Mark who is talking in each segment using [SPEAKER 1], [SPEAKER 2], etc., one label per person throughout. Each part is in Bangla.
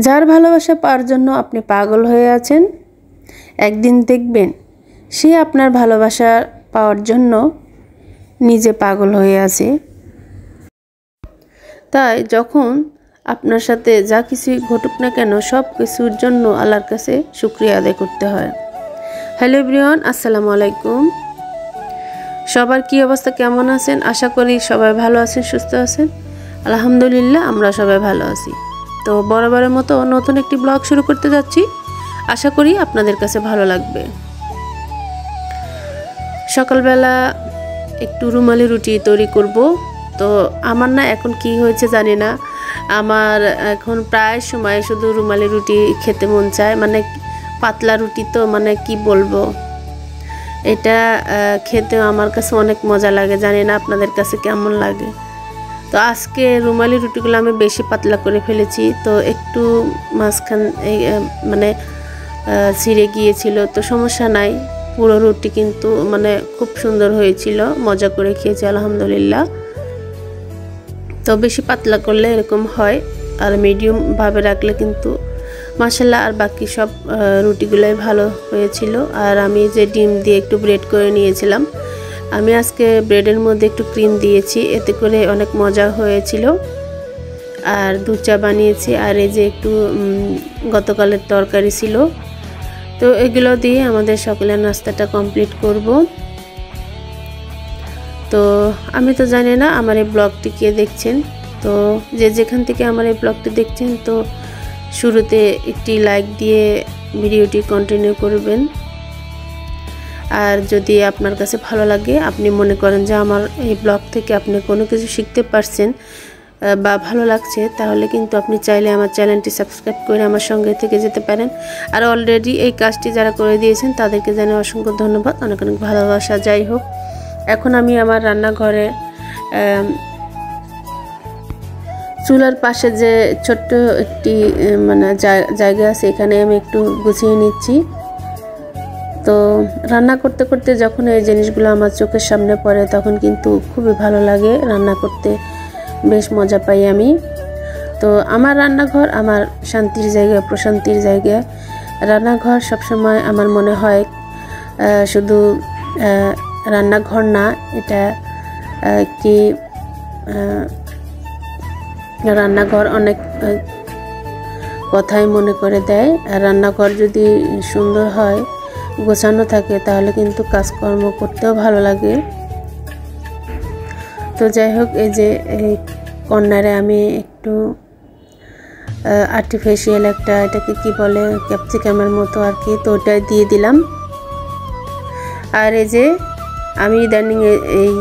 [SPEAKER 1] যার ভালোবাসা পাওয়ার জন্য আপনি পাগল হয়ে আছেন, একদিন দেখবেন সে আপনার ভালোবাসা পাওয়ার জন্য নিজে পাগল হয়ে আছে। তাই যখন আপনার সাথে যা কিছু ঘটুক না কেন, সব কিছুর জন্য আল্লাহর কাছে শুকরিয়া আদায় করতে হয়। হ্যালো এভরিওয়ান, আসসালামু আলাইকুম। সবার কি অবস্থা, কেমন আছেন? আশা করি সবাই ভালো আছেন, সুস্থ আছেন। আলহামদুলিল্লাহ, আমরা সবাই ভালো আছি। তো বরাবরের মতো নতুন একটি ব্লগ শুরু করতে যাচ্ছি। আশা করি আপনাদের কাছে ভালো লাগবে। সকালবেলা একটু রুমালি রুটি তৈরি করব। তো আমার না এখন কি হয়েছে জানি না, আমার এখন প্রায় সময় শুধু রুমালি রুটি খেতে মন চায়। মানে পাতলা রুটি, তো মানে কি বলবো, এটা খেতেও আমার কাছে অনেক মজা লাগে। জানি না আপনাদের কাছে কেমন লাগে। তো আজকে রুমালি রুটিগুলো আমি বেশি পাতলা করে ফেলেছি, তো একটু মাঝখান মানে ছিঁড়ে গিয়েছিল, তো সমস্যা নাই। পুরো রুটি কিন্তু মানে খুব সুন্দর হয়েছিল, মজা করে খেয়েছি আলহামদুলিল্লাহ। তো বেশি পাতলা করলে এরকম হয়, আর মিডিয়াম ভাবে রাখলে কিন্তু মাশাআল্লাহ। আর বাকি সব রুটিগুলোই ভালো হয়েছিল। আর আমি যে ডিম দিয়ে একটু ব্রেড করে নিয়েছিলাম, আমি আজকে ব্রেডের মধ্যে একটু ক্রিম দিয়েছি, এতে করে অনেক মজা হয়েছিল। আর দুধ চা বানিয়েছি, আর এই যে একটু গতকালের তরকারি ছিল। তো এগুলো দিয়ে আমাদের সকালের নাস্তাটা কমপ্লিট করব। তো আমি তো জানি না আমার এই ব্লগটি কে দেখছেন। তো যে যেখান থেকে আমার এই ব্লগটি দেখছেন, তো শুরুতে একটি লাইক দিয়ে ভিডিওটি কন্টিনিউ করবেন। আর যদি আপনার কাছে ভালো লাগে, আপনি মনে করেন যে আমার এই ব্লগ থেকে আপনি কোনো কিছু শিখতে পারছেন বা ভালো লাগছে, তাহলে কিন্তু আপনি চাইলে আমার চ্যানেলটি সাবস্ক্রাইব করে আমার সঙ্গে থেকে যেতে পারেন। আর অলরেডি এই কাজটি যারা করে দিয়েছেন তাদেরকে জানাই অসংখ্য ধন্যবাদ, অনেক অনেক ভালোবাসা। যাই হোক, এখন আমি আমার রান্নাঘরে চুলার পাশে যে ছোট্ট একটি মানে জায়গা আছে, এখানে আমি একটু গুছিয়ে নিচ্ছি। তো রান্না করতে করতে যখন এই জিনিসগুলো আমার চোখের সামনে পড়ে, তখন কিন্তু খুবই ভালো লাগে। রান্না করতে বেশ মজা পাই আমি। তো আমার রান্নাঘর আমার শান্তির জায়গা, প্রশান্তির জায়গা। রান্নাঘর সবসময় আমার মনে হয় শুধু রান্নাঘর না, এটা কি রান্নাঘর অনেক কথাই মনে করে দেয়। আর রান্নাঘর যদি সুন্দর হয়, গোছানো থাকে, তাহলে কিন্তু কাজকর্ম করতেও ভালো লাগে। তো যাই হোক, এই যে এই কর্নারে আমি একটু আর্টিফিশিয়াল একটা, এটাকে কি বলে, ক্যাপসিকামের মতো আর কি, তো ওটাই দিয়ে দিলাম। আর এই যে আমি ইদানিং এই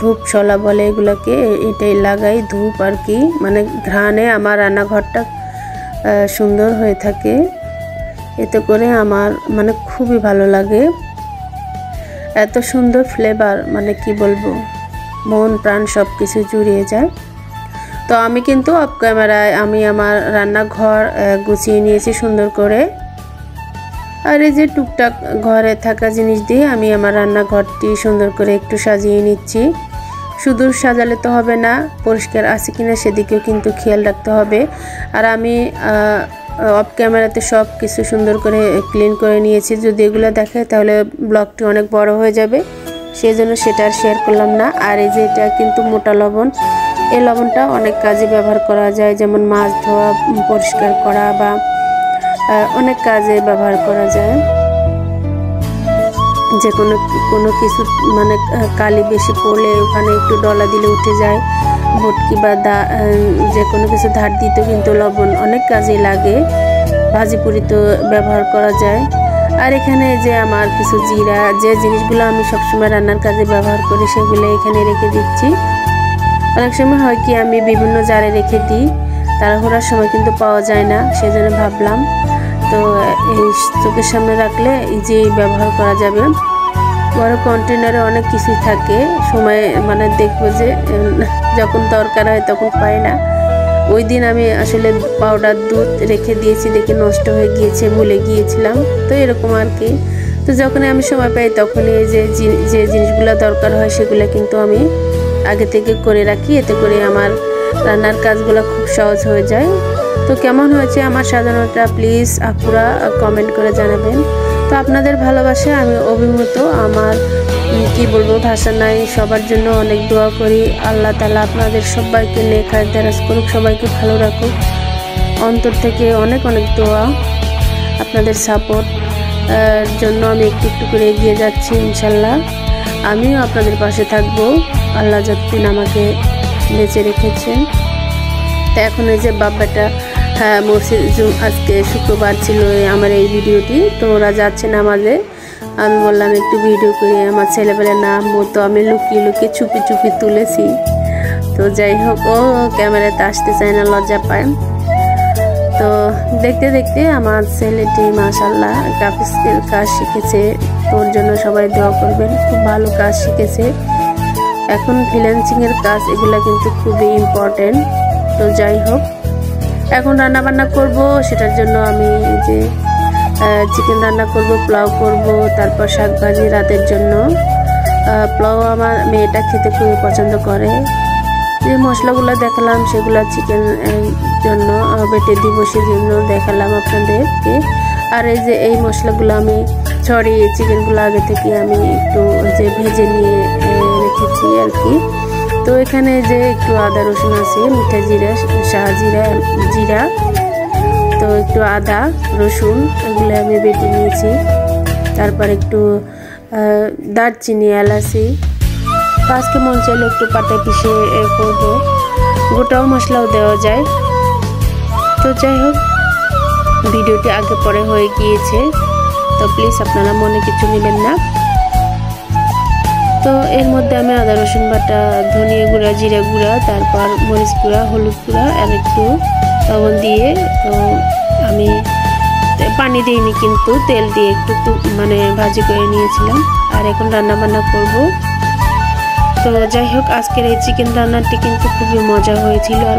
[SPEAKER 1] ধূপ ছলা বলে এগুলোকে, এটাই লাগাই, ধূপ আর কি, মানে ঘ্রাণে আমার রান্নাঘরটা সুন্দর হয়ে থাকে। এতে করে আমার মানে খুবই ভালো লাগে। এত সুন্দর ফ্লেভার, মানে কি বলবো, মন প্রাণ সব কিছু জুড়িয়ে যায়। তো আমি কিন্তু অফ ক্যামেরায় আমি আমার রান্নাঘর গুছিয়ে নিয়েছি সুন্দর করে। আর এই যে টুকটাক ঘরে থাকা জিনিস দিয়ে আমি আমার রান্নাঘরটি সুন্দর করে একটু সাজিয়ে নিচ্ছি। শুধু সাজালে তো হবে না, পরিষ্কার আছে কিনা সেদিকেও কিন্তু খেয়াল রাখতে হবে। আর আমি অফ ক্যামেরাতে সব কিছু সুন্দর করে ক্লিন করে নিয়েছি। যদি এগুলো দেখায় তাহলে ব্লগটি অনেক বড় হয়ে যাবে, সেই জন্য সেটা আর শেয়ার করলাম না। আর এই যে এটা কিন্তু মোটা লবণ, এই লবণটা অনেক কাজে ব্যবহার করা যায়, যেমন মাছ ধোয়া, পরিষ্কার করা, বা অনেক কাজে ব্যবহার করা যায়। যে কোনো কিছু মানে কালি বেশি পড়লে ওখানে একটু ডলা দিলে উঠে যায়, ভটকি বা যে কোনো কিছু ধার দিতে কিন্তু লবণ অনেক কাজে লাগে। ভাজি পুরিতেও ব্যবহার করা যায়। আর এখানে যে আমার কিছু জিরা, যে জিনিসগুলো আমি সবসময় রান্নার কাজে ব্যবহার করি, সেগুলো এখানে রেখে দিচ্ছি। অনেক সময় হয় কি, আমি বিভিন্ন জারে রেখে দিই, তাড়াহুড়ার সময় কিন্তু পাওয়া যায় না, সেজন্য ভাবলাম তো এই চোখের সামনে রাখলে ইজিই ব্যবহার করা যাবে। বড় কন্টেনারে অনেক কিছু থাকে, সময় মানে দেখবো যে যখন দরকার হয় তখন পাই না। ওই দিন আমি আসলে পাউডার দুধ রেখে দিয়েছি, দেখে নষ্ট হয়ে গিয়েছে, ভুলে গিয়েছিলাম, তো এরকম আর কি। তো যখন আমি সময় পাই তখনই যে জিনিসগুলো দরকার হয় সেগুলো কিন্তু আমি আগে থেকে করে রাখি, এতে করে আমার রান্নার কাজগুলো খুব সহজ হয়ে যায়। তো কেমন হয়েছে আমার সাজানোটা প্লিজ আপুরা কমেন্ট করে জানাবেন। তো আপনাদের ভালোবাসে আমি অভিভূত, আমার কি বলবো ভাষা নাই। সবার জন্য অনেক দোয়া করি, আল্লাহ তাআলা আপনাদের সবাইকে নেক হায়াত দারাজ করুক, সবাইকে ভালো রাখুক। অন্তর থেকে অনেক অনেক দোয়া, আপনাদের সাপোর্ট জন্য আমি একটু একটু করে এগিয়ে যাচ্ছি। ইনশাল্লাহ আমিও আপনাদের পাশে থাকবো, আল্লাহ যতদিন আমাকে বেঁচে রেখেছেন। তো এখন এই যে বাবাটা মসজিদ, আজকে শুক্রবার ছিল আমার এই ভিডিওটি, তো ওরা যাচ্ছে নামাজে। আমি বললাম একটু ভিডিও করি, আমার ছেলেবেলার নাম তো আমি লুকিয়ে লুকিয়ে চুপি চুপি তুলেছি। তো যাই হোক, ও ক্যামেরাতে আসতে চায় না, লজ্জা পায়। তো দেখতে দেখতে আমার ছেলেটি মাশাআল্লাহ গ্রাফিক্সের কাজ শিখেছে, তোর জন্য সবাই দোয়া করবেন, খুব ভালো কাজ শিখেছে। এখন ফ্রিল্যান্সিংয়ের কাজ এগুলো কিন্তু খুবই ইম্পর্টেন্ট। তো যাই হোক, এখন রান্না বান্না করব, সেটার জন্য আমি যে চিকেন রান্না করব, পোলাও করব, তারপর শাক ভাজি রাতের জন্য। পোলাও আমার মেয়েটা খেতে খুবই পছন্দ করে। যে মশলাগুলো দেখালাম সেগুলো চিকেন জন্য বেটে দিব, সেজন্য দেখালাম আপনাদেরকে। আর এই যে এই মশলাগুলো আমি ছড়িয়ে চিকেনগুলো আগে থেকে আমি একটু যে ভেজে নিয়ে রেখেছি আর কি। তো এখানে যে একটু আদা রসুন আছে, মিঠা জিরা, শাহজিরা, জিরা, তো একটু আদা রসুন এগুলো আমি বেটে নিয়েছি। তারপর একটু দারচিনি, এলাচি, আজকে মন চাইলে একটু পাটায় পিষে করবো, গোটাও মশলাও দেওয়া যায়। তো যাই হোক, ভিডিওটি আগে পরে হয়ে গিয়েছে, তো প্লিজ আপনারা মনে কিছু নেবেন না। তো এর মধ্যে আমি আদা রসুন বাটা, ধনিয়া গুঁড়া, জিরা গুঁড়া, তারপর মরিচ গুঁড়া, হলুদ গুঁড়া আর একটু লবণ দিয়ে, তো আমি পানি দিইনি কিন্তু তেল দিয়ে একটু মানে ভাজি করে নিয়েছিলাম। আর এখন রান্না বান্না করব। তো যাই হোক, আজকের এই চিকেন রান্নাটি কিন্তু খুবই মজা হয়েছিল, আর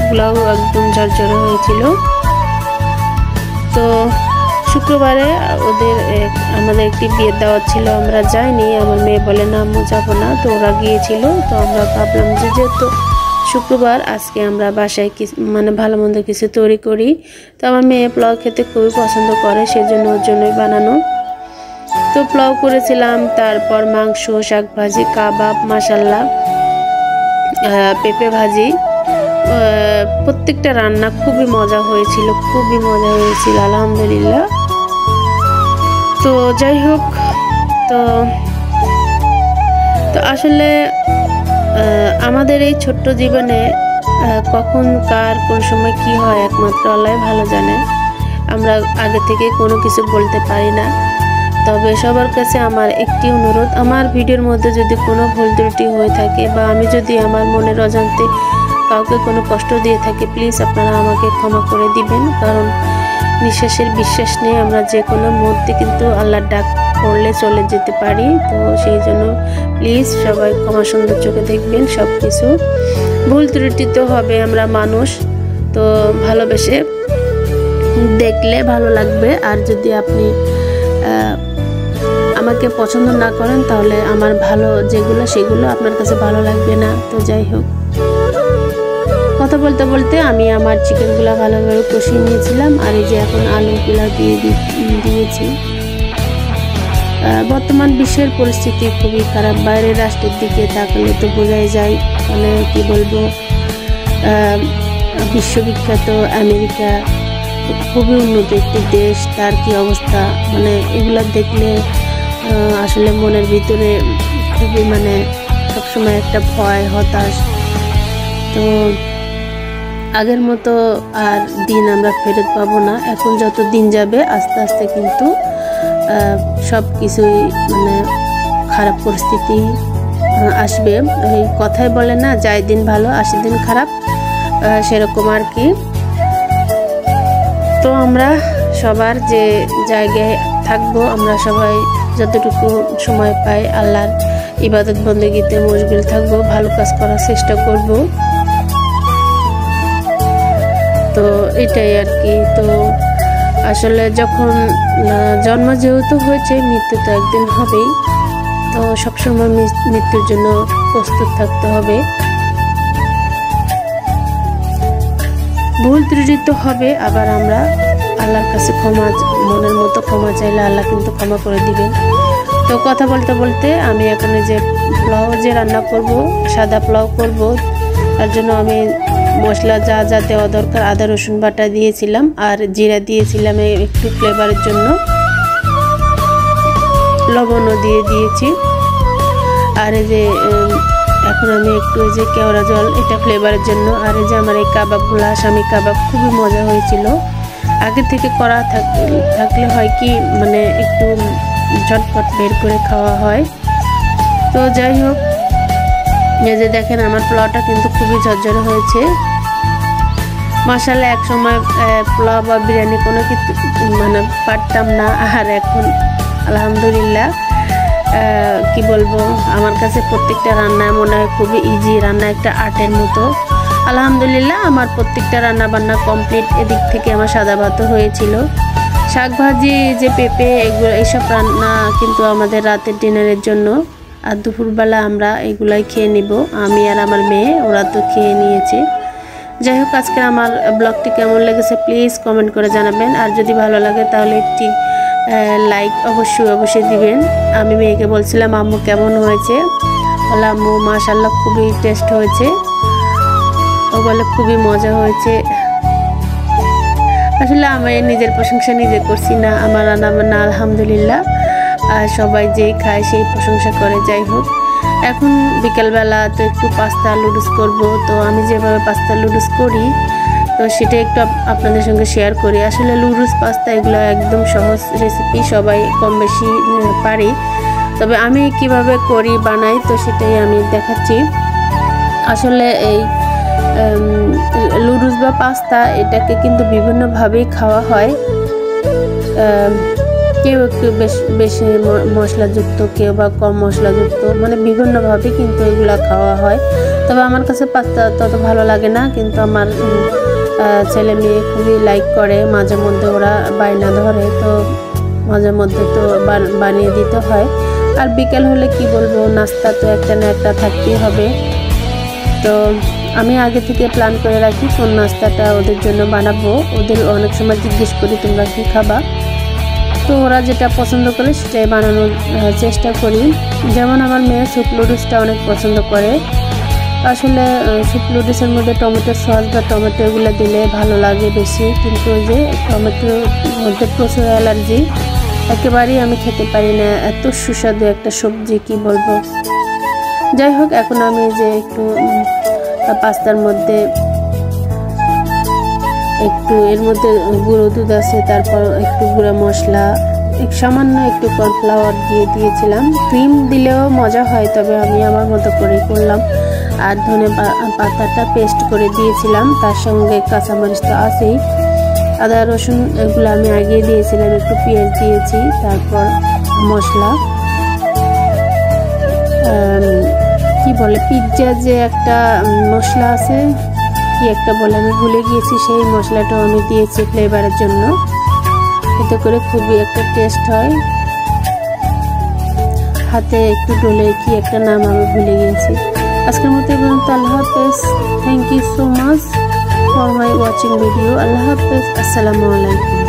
[SPEAKER 1] পোলাও একদম ঝরঝরে হয়েছিল। তো শুক্রবারে আমাদের একটি বিয়ের দাওয়াত ছিল, আমরা যাইনি। আমার মেয়ে বলে না আম্মু যাবো না, তো ওরা গিয়েছিল। তো আমরা ভাবলাম যে যেহেতু শুক্রবার, আজকে আমরা বাসায় মানে ভালো মন্দ কিছু তৈরি করি। তো আমার মেয়ে পোলাও খেতে খুবই পছন্দ করে, সেজন্য ওর জন্যই বানানো। তো পোলাও করেছিলাম, তারপর মাংস, শাক ভাজি, কাবাব, মাশাআল্লাহ, পেঁপে ভাজি, প্রত্যেকটা রান্না খুবই মজা হয়েছিল, খুবই মজা হয়েছিল আলহামদুলিল্লাহ। তো যাই হোক, তো আসলে আমাদের এই ছোট্ট জীবনে কখন কার কোন সময় কি হয় একমাত্র আল্লাহ ভালো জানে। আমরা আগে থেকে কোনো কিছু বলতে পারি না। তবে সবার কাছে আমার একটি অনুরোধ, আমার ভিডিওর মধ্যে যদি কোনো ভুল ত্রুটি হয়ে থাকে বা আমি যদি আমার মনের অজান্তে কাউকে কোনো কষ্ট দিয়ে থাকি, প্লিজ আপনারা আমাকে ক্ষমা করে দিবেন। কারণ নিঃশ্বাসের বিশ্বাস নেই, আমরা যে কোনো মুহূর্তে কিন্তু আল্লাহর ডাক পড়লে চলে যেতে পারি। তো সেই জন্য প্লিজ সবাই ক্ষমা সুন্দর চোখে দেখবেন। সব কিছু ভুল ত্রুটি তো হবে, আমরা মানুষ, তো ভালোবেসে দেখলে ভালো লাগবে। আর যদি আপনি আমাকে পছন্দ না করেন, তাহলে আমার ভালো যেগুলো সেগুলো আপনার কাছে ভালো লাগবে না। তো যাই হোক, কথা বলতে বলতে আমি আমার চিকেনগুলো ভালোভাবে কষিয়ে নিয়েছিলাম। আর এই যে এখন আলুগুলো দিয়েছি। বর্তমান বিশ্বের পরিস্থিতি খুবই খারাপ, বাইরের রাষ্ট্রের দিকে তাকালে তো বোঝাই যায়, মানে কি বলবো, বিশ্ববিখ্যাত আমেরিকা খুবই উন্নত একটি দেশ, তার কি অবস্থা, মানে এগুলো দেখলে আসলে মনের ভিতরে খুবই মানে সবসময় একটা ভয়, হতাশ। তো আগের মতো আর দিন আমরা ফেরত পাবো না। এখন যত দিন যাবে আস্তে আস্তে কিন্তু সব কিছুই মানে খারাপ পরিস্থিতি আসবে। এই কথাই বলে না, যায় দিন ভালো আসে দিন খারাপ, সেরকম আর কি। তো আমরা সবার যে জায়গায় থাকবো, আমরা সবাই যতটুকু সময় পাই আল্লাহর ইবাদত বন্দেগীতে মশগুল থাকবো, ভালো কাজ করার চেষ্টা করব। তো এটাই আর কি। তো আসলে যখন জন্ম যেহেতু হয়েছে, মৃত্যু তো একদিন হবেই। তো সবসময় মৃত্যুর জন্য প্রস্তুত থাকতে হবে। ভুল ত্রুটি তো হবে, আবার আমরা আল্লাহর কাছে মনের মতো ক্ষমা চাইলে আল্লাহ কিন্তু ক্ষমা করে দিবেন। তো কথা বলতে বলতে আমি এখানে যে পোলাও যে রান্না করব, সাদা পোলাও করব, তার জন্য আমি মশলা যা যা দেওয়া দরকার আদা রসুন বাটা দিয়েছিলাম, আর জিরা দিয়েছিলাম একটু ফ্লেভারের জন্য, লবণও দিয়ে দিয়েছি। আর এই যে এখন আমি একটু যে কেওড়া জল, এটা ফ্লেভারের জন্য। আর এই যে আমার এই কাবাবগুলো, আসামি কাবাব, খুবই মজা হয়েছিল। আগে থেকে করা থাকলে হয় কি মানে একটু ঝটপট বের করে খাওয়া হয়। তো যাই হোক, এই যে দেখেন আমার পোলাওটা কিন্তু খুবই ঝরঝরে হয়েছে মাশাআল্লাহ। এক সময় পোলাও বা বিরিয়ানি কোনো কিছু মানে পারতাম না, আর এখন আলহামদুলিল্লাহ কি বলবো, আমার কাছে প্রত্যেকটা রান্না মনে হয় খুবই ইজি, রান্না একটা আর্টের মতো। আলহামদুলিল্লাহ আমার প্রত্যেকটা রান্না বান্না কমপ্লিট। এদিক থেকে আমার সাদা ভাতও হয়েছিল, শাক ভাজি, যে পেঁপে, এগুলো এইসব রান্না কিন্তু আমাদের রাতের ডিনারের জন্য। আর দুপুরবেলা আমরা এগুলাই খেয়ে নিব, আমি আর আমার মেয়ে, ওরা তো খেয়ে নিয়েছে। যাই হোক, আজকে আমার ব্লগটি কেমন লেগেছে প্লিজ কমেন্ট করে জানাবেন। আর যদি ভালো লাগে তাহলে একটি লাইক অবশ্যই দিবেন। আমি মেয়েকে বলছিলাম আম্মু কেমন হয়েছে, বলে আম্মু মাশাআল্লাহ খুবই টেস্ট হয়েছে, ও বলে খুবই মজা হয়েছে। আসলে আমি নিজের প্রশংসা নিজে করছি না, আমার রান্না বান্না আলহামদুলিল্লাহ সবাই যেই খায় সেই প্রশংসা করে। যাই হোক, এখন বিকেলবেলা তো একটু পাস্তা লুডুস করব। তো আমি যেভাবে পাস্তা লুডুস করি তো সেটা একটু আপনাদের সঙ্গে শেয়ার করি। আসলে লুডুস পাস্তা এগুলো একদম সহজ রেসিপি, সবাই কম বেশি পারি, তবে আমি কিভাবে করি বানাই তো সেটাই আমি দেখাচ্ছি। আসলে এই লুডুস বা পাস্তা এটাকে কিন্তু বিভিন্নভাবেই খাওয়া হয়, কেউ একটু বেশি মশলাযুক্ত, কেউ বা কম মশলাযুক্ত, মানে বিভিন্নভাবে কিন্তু এগুলো খাওয়া হয়। তবে আমার কাছে পাস্তা তত ভালো লাগে না, কিন্তু আমার ছেলে মেয়ে খুবই লাইক করে, মাঝে মধ্যে ওরা বায়না ধরে, তো মাঝে মধ্যে তো বানিয়ে দিতে হয়। আর বিকেল হলে কি বলবো, নাস্তা তো একটা না একটা থাকতেই হবে। তো আমি আগে থেকে প্ল্যান করে রাখি কোন নাস্তাটা ওদের জন্য বানাবো। ওদের অনেক সময় জিজ্ঞেস করি তোমরা কি খাবা, তো ওরা যেটা পছন্দ করে সেটাই বানানোর চেষ্টা করি। যেমন আমার মেয়ে স্যুপ লুডুসটা অনেক পছন্দ করে। আসলে স্যুপ লুডুসের মধ্যে টমেটো সস বা টমেটো এগুলো দিলে ভালো লাগে বেশি, কিন্তু ওই যে টমেটোর মধ্যে প্রচুর অ্যালার্জি, একেবারেই আমি খেতে পারি না, এত সুস্বাদু একটা সবজি কি বলবো। যাই হোক, এখন আমি যে একটু পাস্তার মধ্যে একটু এর মধ্যে গুঁড়ো দুধ আছে, তারপর একটু গুঁড়া মশলা, সামান্য একটু কর্নফ্লাওয়ার দিয়ে দিয়েছিলাম। ক্রিম দিলেও মজা হয়, তবে আমি আমার মতো করে করলাম। আর ধনে পাতাটা পেস্ট করে দিয়েছিলাম, তার সঙ্গে কাঁচামরিচ তো আছেই, আদা রসুন এগুলো আমি আগিয়ে দিয়েছিলাম, একটু পেঁয়াজ দিয়েছি, তারপর মশলা কি বলে পিৎজা যে একটা মশলা আছে, কি একটা বলে আমি ভুলে গিয়েছি, সেই মশলাটাও আমি দিয়েছি ফ্লেভারের জন্য, এতে করে খুবই একটা টেস্ট হয়। হাতে একটু ডলে কি একটা নাম আমি ভুলে গিয়েছি। আজকের মতো পর্যন্ত, আল্লাহ হাফেজ। Thank you so much for my watching video. আল্লাহ হাফেজ, আসসালামু আলাইকুম।